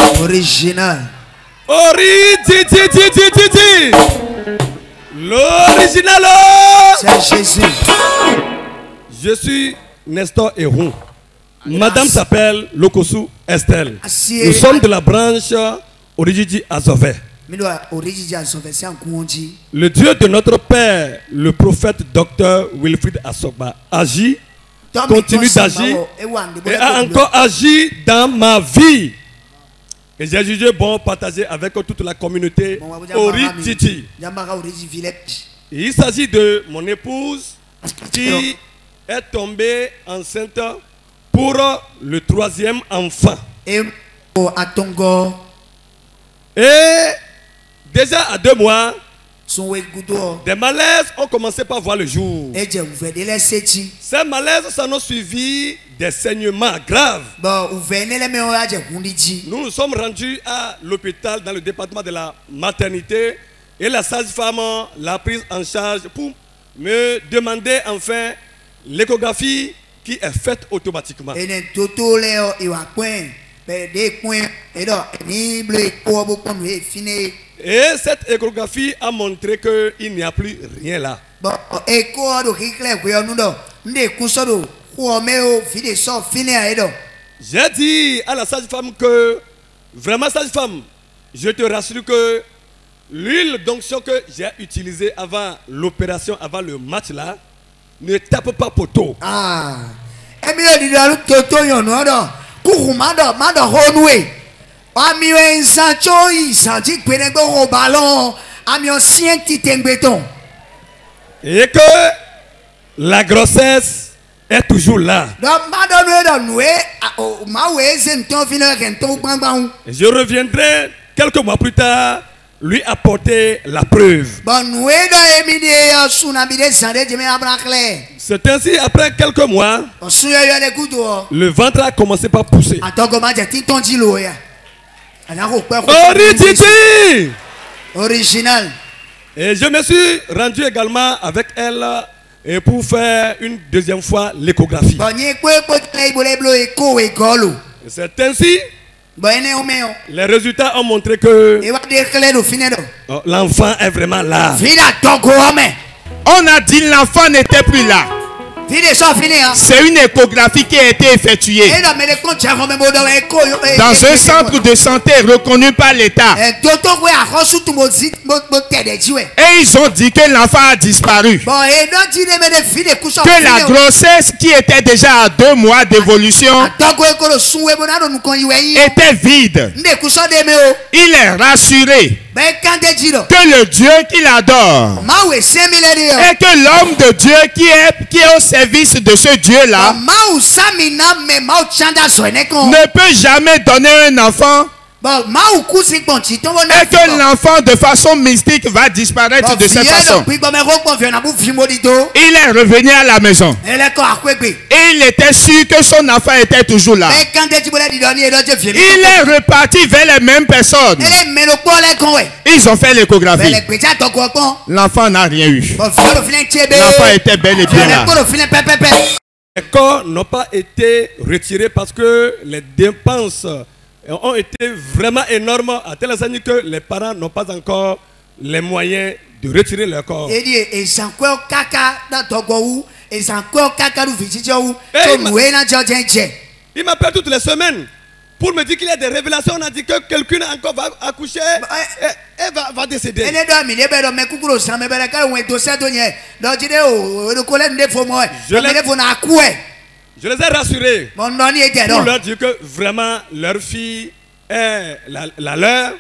Original. L'original. C'est Jésus. Je suis Nestor Ehon. Madame s'appelle Lokosu Estelle. Nous sommes de la branche Origidi Azové. Le Dieu de notre Père, le prophète Dr Wilfrid Asogba, agit, continue d'agir et a encore agi dans ma vie. Et j'ai jugé bon partager avec toute la communauté Origidi. Il s'agit de mon épouse qui est tombée enceinte pour le 3e enfant. Et déjà à 2 mois, des malaises ont commencé par voir le jour. Ces malaises s'en ont suivi des saignements graves. Nous nous sommes rendus à l'hôpital dans le département de la maternité et la sage-femme l'a prise en charge pour me demander enfin l'échographie qui est faite automatiquement. Et cette échographie a montré qu'il n'y a plus rien là. J'ai dit à la sage-femme que, vraiment sage-femme, je te rassure que l'huile d'onction que j'ai utilisée avant l'opération, avant le match là, ne tape pas poteau. Ah. Et que la grossesse est toujours là. Et je reviendrai quelques mois plus tard lui apporter la preuve. C'est ainsi, après quelques mois, le ventre a commencé par pousser. Original. Et je me suis rendu également avec elle et pour faire une deuxième fois l'échographie. C'est ainsi. Les résultats ont montré que l'enfant est vraiment là. On a dit l'enfant n'était plus là. C'est une échographie qui a été effectuée dans un centre de santé reconnu par l'État. Et ils ont dit que l'enfant a disparu. Que la grossesse qui était déjà à 2 mois d'évolution était vide. Il est rassuré que le Dieu qu'il adore et que l'homme de Dieu qui est au service de ce Dieu-là ne peut jamais donner un enfant et que l'enfant de façon mystique va disparaître de cette façon. Il est revenu à la maison et il était sûr que son enfant était toujours là. Il est reparti vers les mêmes personnes. Ils ont fait l'échographie. L'enfant n'a rien eu. L'enfant était bel et bien là. Les corps n'ont pas été retirés parce que les dépenses ont été vraiment énormes à tel enseigne que les parents n'ont pas encore les moyens de retirer leur corps. Il m'appelle toutes les semaines pour me dire qu'il y a des révélations. On a dit que quelqu'un encore va accoucher et va décéder. Je les ai rassurés pour leur dire que vraiment leur fille est la leur.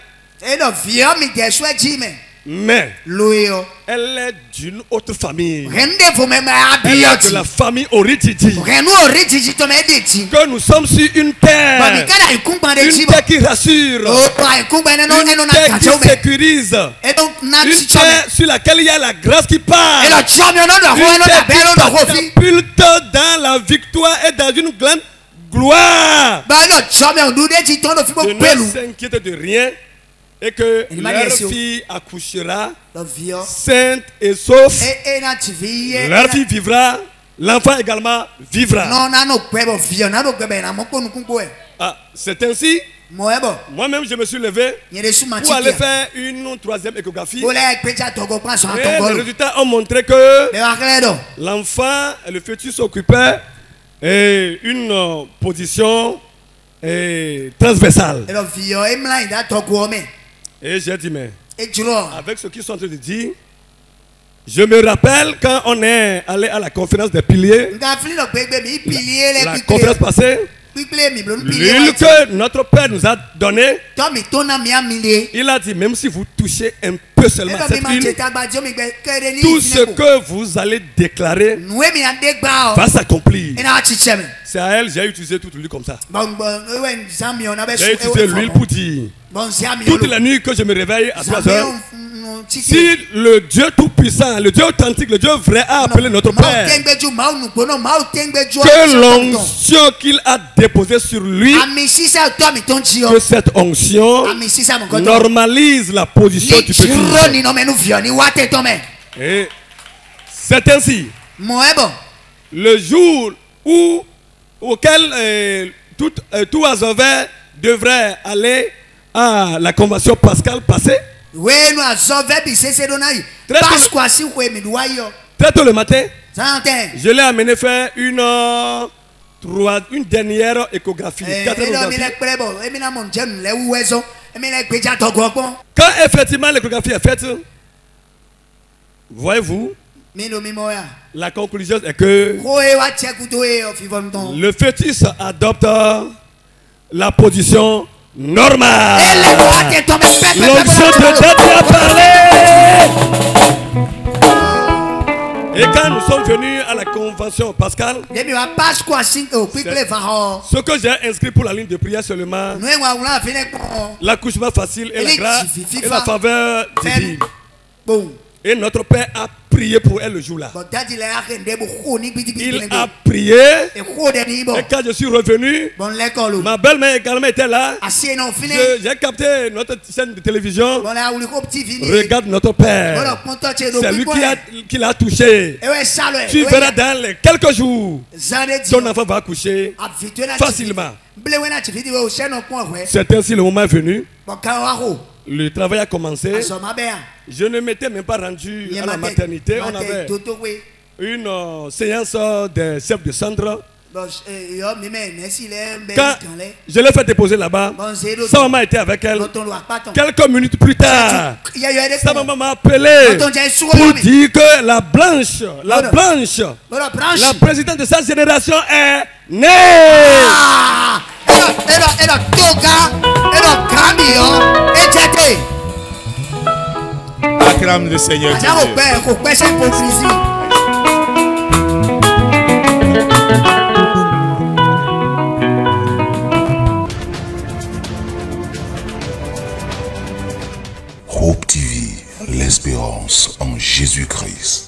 Mais elle est d'une autre famille. Elle est de la famille Origidi. Que nous sommes sur une terre. Une terre qui rassure. Une terre qui sécurise. Une terre sur laquelle il y a la grâce qui part. Une terre qui catapulte dans la victoire et dans une grande gloire. Je ne s'inquiète de rien. Et que leur fille accouchera sainte et sauf. Leur fille vivra l'enfant également vivra. Ah, c'est ainsi. Moi-même, je me suis levé pour aller faire une troisième échographie. Et les résultats ont montré que l'enfant, le fœtus occupait une position transversale. Et j'ai dit, mais avec ce qu'ils sont en train de dire, je me rappelle quand on est allé à la conférence des piliers, la conférence passée, l'huile que notre Père nous a donnée, il a dit, même si vous touchez un peu seulement cette huile, tout ce que vous allez déclarer va s'accomplir. C'est à elle, j'ai utilisé toute l'huile comme ça. J'ai utilisé l'huile pour dire, toute la nuit que je me réveille à 3 heures, si le Dieu tout-puissant, le Dieu authentique, le Dieu vrai a appelé notre Père, que l'onction qu'il a déposée sur lui, que cette onction normalise la position du petit. Et c'est ainsi. Le jour auquel tout Azové devrait aller à la convention pascale passée, très tôt le matin, je l'ai amené faire une dernière échographie. Quand effectivement l'échographie est faite, voyez-vous, la conclusion est que le fœtus adopte la position normale. L'onction de Dieu a parlé. Et quand nous sommes venus à la convention pascale, ce que j'ai inscrit pour la ligne de prière seulement, l'accouchement facile et la grâce et la faveur divine. Et notre Père a prié pour elle le jour-là. Il a prié. Et quand je suis revenu, ma belle-mère également était là. J'ai capté notre chaîne de télévision. Regarde notre Père. C'est lui qui l'a touché. Tu verras dans les quelques jours, ton enfant va accoucher facilement. C'est ainsi le moment est venu. Le travail a commencé. Je ne m'étais même pas rendu à la maternité. On avait une séance des chefs de centre. Quand je l'ai fait déposer là-bas, sa maman était avec elle. Quelques minutes plus tard, sa maman m'a appelé pour dire que la blanche, la présidente de sa génération est née. Acclame le Seigneur. Hope TV, l'espérance en Jésus-Christ.